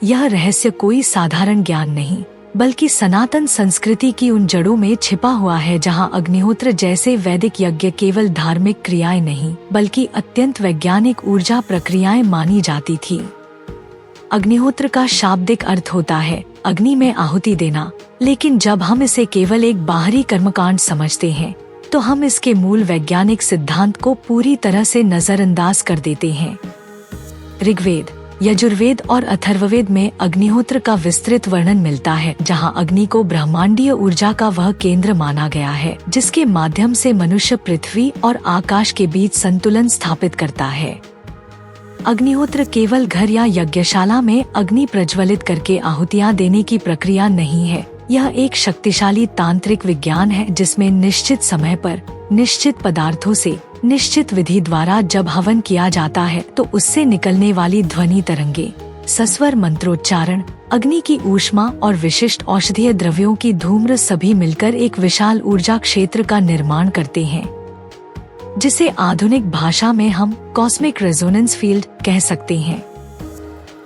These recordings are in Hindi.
यह रहस्य कोई साधारण ज्ञान नहीं, बल्कि सनातन संस्कृति की उन जड़ों में छिपा हुआ है जहां अग्निहोत्र जैसे वैदिक यज्ञ केवल धार्मिक क्रियाएं नहीं, बल्कि अत्यंत वैज्ञानिक ऊर्जा प्रक्रियाएं मानी जाती थी। अग्निहोत्र का शाब्दिक अर्थ होता है अग्नि में आहुति देना, लेकिन जब हम इसे केवल एक बाहरी कर्मकांड समझते हैं तो हम इसके मूल वैज्ञानिक सिद्धांत को पूरी तरह से नजरअंदाज कर देते हैं। ऋग्वेद, यजुर्वेद और अथर्ववेद में अग्निहोत्र का विस्तृत वर्णन मिलता है, जहां अग्नि को ब्रह्मांडीय ऊर्जा का वह केंद्र माना गया है जिसके माध्यम से मनुष्य पृथ्वी और आकाश के बीच संतुलन स्थापित करता है। अग्निहोत्र केवल घर या यज्ञशाला में अग्नि प्रज्वलित करके आहुतियां देने की प्रक्रिया नहीं है। यह एक शक्तिशाली तांत्रिक विज्ञान है जिसमें निश्चित समय पर निश्चित पदार्थों से निश्चित विधि द्वारा जब हवन किया जाता है तो उससे निकलने वाली ध्वनि तरंगे, सस्वर मंत्रोच्चारण, अग्नि की ऊष्मा और विशिष्ट औषधीय द्रव्यों की धूम्र सभी मिलकर एक विशाल ऊर्जा क्षेत्र का निर्माण करते हैं, जिसे आधुनिक भाषा में हम कॉस्मिक रेजोनेंस फील्ड कह सकते हैं।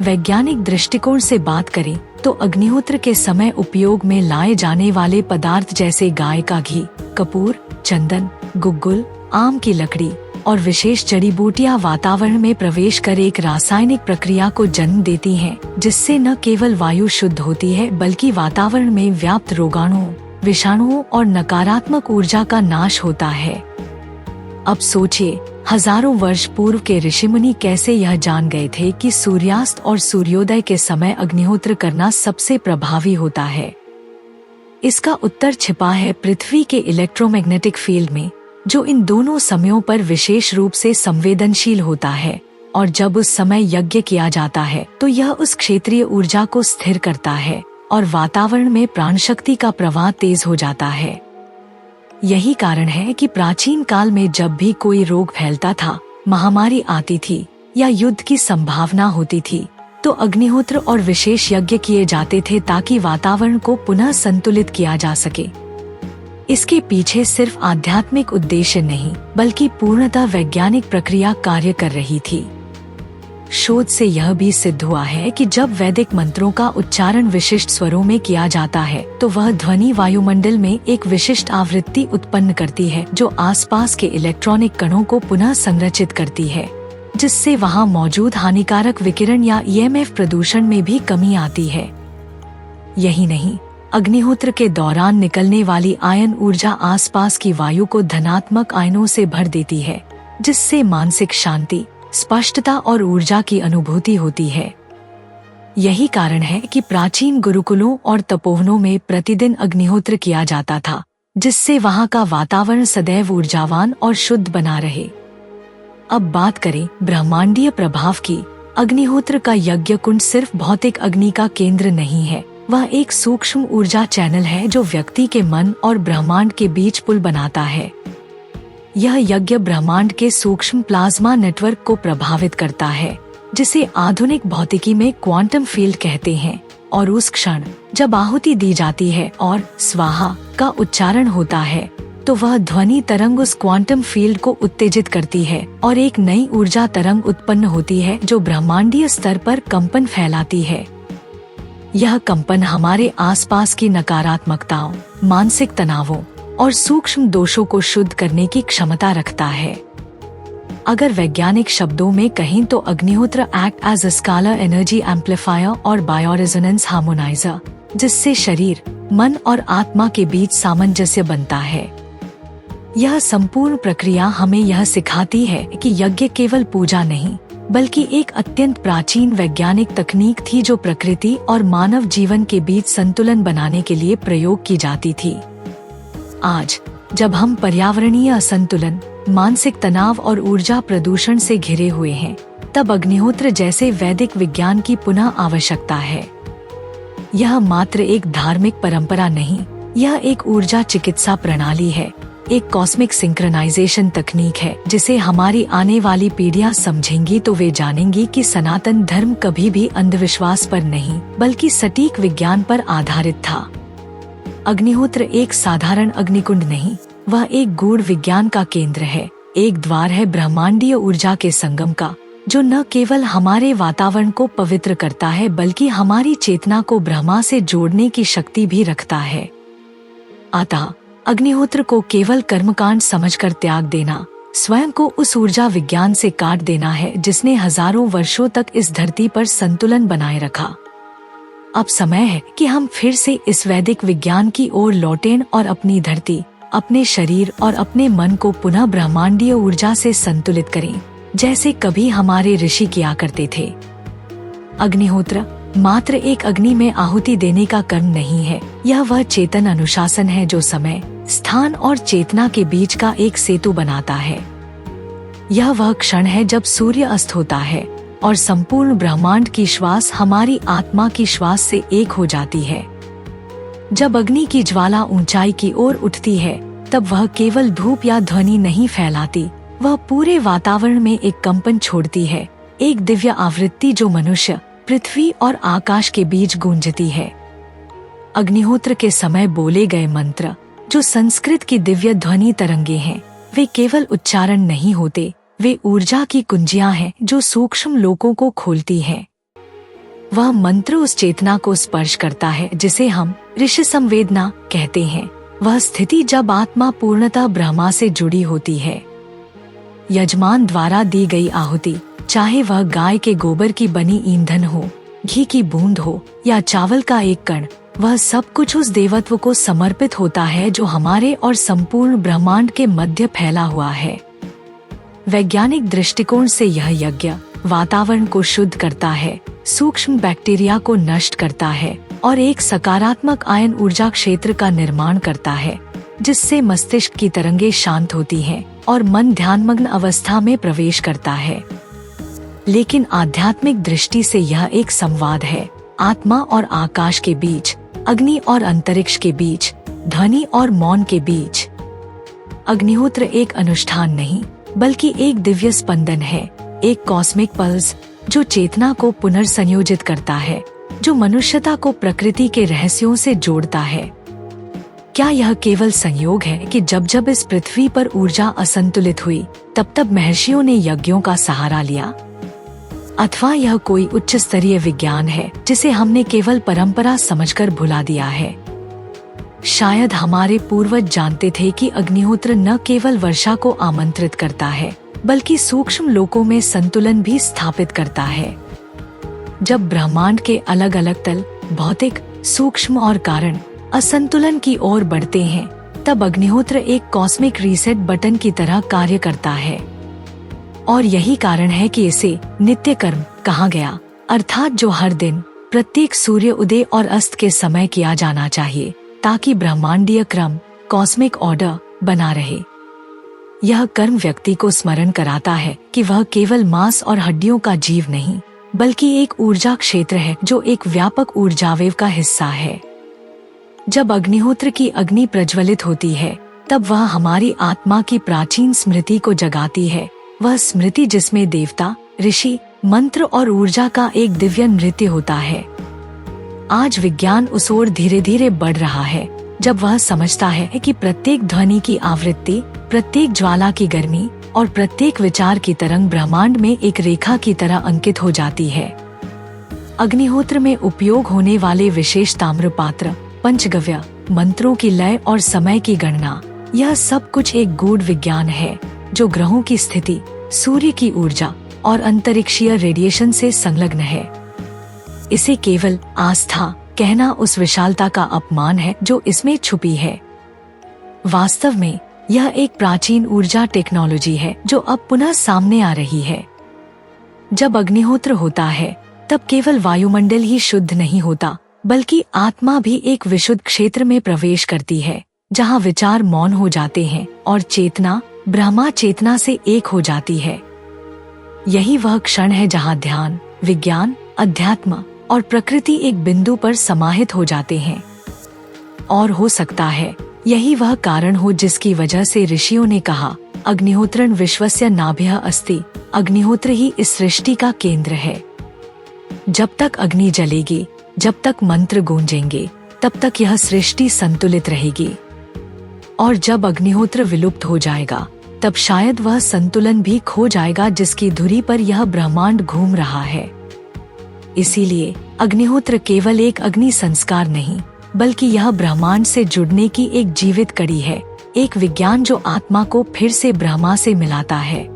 वैज्ञानिक दृष्टिकोण से बात करें तो अग्निहोत्र के समय उपयोग में लाए जाने वाले पदार्थ जैसे गाय का घी, कपूर, चंदन, गुग्गुल, आम की लकड़ी और विशेष जड़ी बूटियां वातावरण में प्रवेश कर एक रासायनिक प्रक्रिया को जन्म देती हैं, जिससे न केवल वायु शुद्ध होती है बल्कि वातावरण में व्याप्त रोगाणुओं, विषाणुओं और नकारात्मक ऊर्जा का नाश होता है। अब सोचिए, हजारों वर्ष पूर्व के ऋषिमुनि कैसे यह जान गए थे कि सूर्यास्त और सूर्योदय के समय अग्निहोत्र करना सबसे प्रभावी होता है। इसका उत्तर छिपा है पृथ्वी के इलेक्ट्रोमैग्नेटिक फील्ड में, जो इन दोनों समयों पर विशेष रूप से संवेदनशील होता है, और जब उस समय यज्ञ किया जाता है तो यह उस क्षेत्रीय ऊर्जा को स्थिर करता है और वातावरण में प्राण शक्ति का प्रवाह तेज हो जाता है। यही कारण है कि प्राचीन काल में जब भी कोई रोग फैलता था, महामारी आती थी या युद्ध की संभावना होती थी, तो अग्निहोत्र और विशेष यज्ञ किए जाते थे ताकि वातावरण को पुनः संतुलित किया जा सके। इसके पीछे सिर्फ आध्यात्मिक उद्देश्य नहीं, बल्कि पूर्णतः वैज्ञानिक प्रक्रिया कार्य कर रही थी। शोध से यह भी सिद्ध हुआ है कि जब वैदिक मंत्रों का उच्चारण विशिष्ट स्वरों में किया जाता है तो वह ध्वनि वायुमंडल में एक विशिष्ट आवृत्ति उत्पन्न करती है जो आसपास के इलेक्ट्रॉनिक कणों को पुनः संरचित करती है, जिससे वहां मौजूद हानिकारक विकिरण या ईएमएफ प्रदूषण में भी कमी आती है। यही नहीं, अग्निहोत्र के दौरान निकलने वाली आयन ऊर्जा आसपास की वायु को धनात्मक आयनों से भर देती है, जिससे मानसिक शांति, स्पष्टता और ऊर्जा की अनुभूति होती है। यही कारण है कि प्राचीन गुरुकुलों और तपोवनों में प्रतिदिन अग्निहोत्र किया जाता था, जिससे वहां का वातावरण सदैव ऊर्जावान और शुद्ध बना रहे। अब बात करें ब्रह्मांडीय प्रभाव की। अग्निहोत्र का यज्ञ कुंड सिर्फ भौतिक अग्नि का केंद्र नहीं है, वह एक सूक्ष्म ऊर्जा चैनल है जो व्यक्ति के मन और ब्रह्मांड के बीच पुल बनाता है। यह यज्ञ ब्रह्मांड के सूक्ष्म प्लाज्मा नेटवर्क को प्रभावित करता है, जिसे आधुनिक भौतिकी में क्वांटम फील्ड कहते हैं, और उस क्षण जब आहुति दी जाती है और स्वाहा का उच्चारण होता है तो वह ध्वनि तरंग उस क्वांटम फील्ड को उत्तेजित करती है और एक नई ऊर्जा तरंग उत्पन्न होती है जो ब्रह्मांडीय स्तर पर कंपन फैलाती है। यह कंपन हमारे आसपास की नकारात्मकताओं, मानसिक तनावों और सूक्ष्म दोषों को शुद्ध करने की क्षमता रखता है। अगर वैज्ञानिक शब्दों में कहें तो अग्निहोत्र act as a scalar energy amplifier और बायोरेजोनेंस हार्मोनाइजर, जिससे शरीर, मन और आत्मा के बीच सामंजस्य बनता है। यह संपूर्ण प्रक्रिया हमें यह सिखाती है कि यज्ञ केवल पूजा नहीं, बल्कि एक अत्यंत प्राचीन वैज्ञानिक तकनीक थी जो प्रकृति और मानव जीवन के बीच संतुलन बनाने के लिए प्रयोग की जाती थी। आज जब हम पर्यावरणीय असंतुलन, मानसिक तनाव और ऊर्जा प्रदूषण से घिरे हुए हैं, तब अग्निहोत्र जैसे वैदिक विज्ञान की पुनः आवश्यकता है। यह मात्र एक धार्मिक परंपरा नहीं, यह एक ऊर्जा चिकित्सा प्रणाली है, एक कॉस्मिक सिंक्रोनाइजेशन तकनीक है जिसे हमारी आने वाली पीढ़ियां समझेंगी तो वे जानेंगी कि सनातन धर्म कभी भी अंधविश्वास पर नहीं बल्कि सटीक विज्ञान पर आधारित था। अग्निहोत्र एक साधारण अग्निकुंड नहीं, वह एक गूढ़ विज्ञान का केंद्र है, एक द्वार है ब्रह्मांडीय ऊर्जा के संगम का, जो न केवल हमारे वातावरण को पवित्र करता है बल्कि हमारी चेतना को ब्रह्मा से जोड़ने की शक्ति भी रखता है। अतः अग्निहोत्र को केवल कर्मकांड समझकर त्याग देना स्वयं को उस ऊर्जा विज्ञान से काट देना है जिसने हजारों वर्षों तक इस धरती पर संतुलन बनाए रखा। अब समय है कि हम फिर से इस वैदिक विज्ञान की ओर लौटें और अपनी धरती, अपने शरीर और अपने मन को पुनः ब्रह्मांडीय ऊर्जा से संतुलित करें, जैसे कभी हमारे ऋषि किया करते थे। अग्निहोत्र मात्र एक अग्नि में आहुति देने का कर्म नहीं है, यह वह चेतन अनुशासन है जो समय, स्थान और चेतना के बीच का एक सेतु बनाता है। यह वह क्षण है जब सूर्य अस्त होता है और संपूर्ण ब्रह्मांड की श्वास हमारी आत्मा की श्वास से एक हो जाती है। जब अग्नि की ज्वाला ऊंचाई की ओर उठती है तब वह केवल धूप या ध्वनि नहीं फैलाती, वह पूरे वातावरण में एक कंपन छोड़ती है, एक दिव्य आवृत्ति जो मनुष्य, पृथ्वी और आकाश के बीच गूंजती है। अग्निहोत्र के समय बोले गए मंत्र, जो संस्कृत की दिव्य ध्वनि तरंगे हैं, वे केवल उच्चारण नहीं होते, वे ऊर्जा की कुंजियां हैं जो सूक्ष्म लोकों को खोलती हैं। वह मंत्र उस चेतना को स्पर्श करता है जिसे हम ऋषि संवेदना कहते हैं, वह स्थिति जब आत्मा पूर्णतः ब्रह्मा से जुड़ी होती है। यजमान द्वारा दी गई आहुति, चाहे वह गाय के गोबर की बनी ईंधन हो, घी की बूंद हो या चावल का एक कण, वह सब कुछ उस देवत्व को समर्पित होता है जो हमारे और संपूर्ण ब्रह्मांड के मध्य फैला हुआ है। वैज्ञानिक दृष्टिकोण से यह यज्ञ वातावरण को शुद्ध करता है, सूक्ष्म बैक्टीरिया को नष्ट करता है और एक सकारात्मक आयन ऊर्जा क्षेत्र का निर्माण करता है, जिससे मस्तिष्क की तरंगे शांत होती हैं और मन ध्यानमग्न अवस्था में प्रवेश करता है। लेकिन आध्यात्मिक दृष्टि से यह एक संवाद है, आत्मा और आकाश के बीच, अग्नि और अंतरिक्ष के बीच, ध्वनि और मौन के बीच। अग्निहोत्र एक अनुष्ठान नहीं बल्कि एक दिव्य स्पंदन है, एक कॉस्मिक पल्स जो चेतना को पुनर्संयोजित करता है, जो मनुष्यता को प्रकृति के रहस्यों से जोड़ता है। क्या यह केवल संयोग है कि जब जब इस पृथ्वी पर ऊर्जा असंतुलित हुई तब तब महर्षियों ने यज्ञों का सहारा लिया? अथवा यह कोई उच्च स्तरीय विज्ञान है जिसे हमने केवल परंपरा समझकर भुला दिया है? शायद हमारे पूर्वज जानते थे कि अग्निहोत्र न केवल वर्षा को आमंत्रित करता है बल्कि सूक्ष्म लोकों में संतुलन भी स्थापित करता है। जब ब्रह्मांड के अलग अलग तल, भौतिक, सूक्ष्म और कारण असंतुलन की ओर बढ़ते हैं, तब अग्निहोत्र एक कॉस्मिक रीसेट बटन की तरह कार्य करता है। और यही कारण है कि इसे नित्य कर्म कहा गया, अर्थात जो हर दिन प्रत्येक सूर्य उदय और अस्त के समय किया जाना चाहिए ताकि ब्रह्मांडीय क्रम, कॉस्मिक ऑर्डर बना रहे। यह कर्म व्यक्ति को स्मरण कराता है कि वह केवल मांस और हड्डियों का जीव नहीं बल्कि एक ऊर्जा क्षेत्र है जो एक व्यापक ऊर्जावेव का हिस्सा है। जब अग्निहोत्र की अग्नि प्रज्वलित होती है तब वह हमारी आत्मा की प्राचीन स्मृति को जगाती है, वह स्मृति जिसमें देवता, ऋषि, मंत्र और ऊर्जा का एक दिव्य नृत्य होता है। आज विज्ञान उस ओर धीरे धीरे बढ़ रहा है जब वह समझता है कि प्रत्येक ध्वनि की आवृत्ति, प्रत्येक ज्वाला की गर्मी और प्रत्येक विचार की तरंग ब्रह्मांड में एक रेखा की तरह अंकित हो जाती है। अग्निहोत्र में उपयोग होने वाले विशेष ताम्र पात्र, पंचगव्य, मंत्रों की लय और समय की गणना, यह सब कुछ एक गूढ़ विज्ञान है जो ग्रहों की स्थिति, सूर्य की ऊर्जा और अंतरिक्षीय रेडिएशन से संलग्न है। इसे केवल आस्था कहना उस विशालता का अपमान है जो इसमें छुपी है। वास्तव में यह एक प्राचीन ऊर्जा टेक्नोलॉजी है जो अब पुनः सामने आ रही है। जब अग्निहोत्र होता है तब केवल वायुमंडल ही शुद्ध नहीं होता बल्कि आत्मा भी एक विशुद्ध क्षेत्र में प्रवेश करती है जहाँ विचार मौन हो जाते हैं और चेतना ब्रह्मा चेतना से एक हो जाती है। यही वह क्षण है जहाँ ध्यान, विज्ञान, अध्यात्म और प्रकृति एक बिंदु पर समाहित हो जाते हैं। और हो सकता है यही वह कारण हो जिसकी वजह से ऋषियों ने कहा, अग्निहोत्रं विश्वस्य नाभ्यः अस्ति, अग्निहोत्र ही इस सृष्टि का केंद्र है। जब तक अग्नि जलेगी, जब तक मंत्र गूंजेंगे, तब तक यह सृष्टि संतुलित रहेगी। और जब अग्निहोत्र विलुप्त हो जाएगा तब शायद वह संतुलन भी खो जाएगा जिसकी धुरी पर यह ब्रह्मांड घूम रहा है। इसीलिए अग्निहोत्र केवल एक अग्नि संस्कार नहीं, बल्कि यह ब्रह्मांड से जुड़ने की एक जीवित कड़ी है, एक विज्ञान जो आत्मा को फिर से ब्रह्मा से मिलाता है।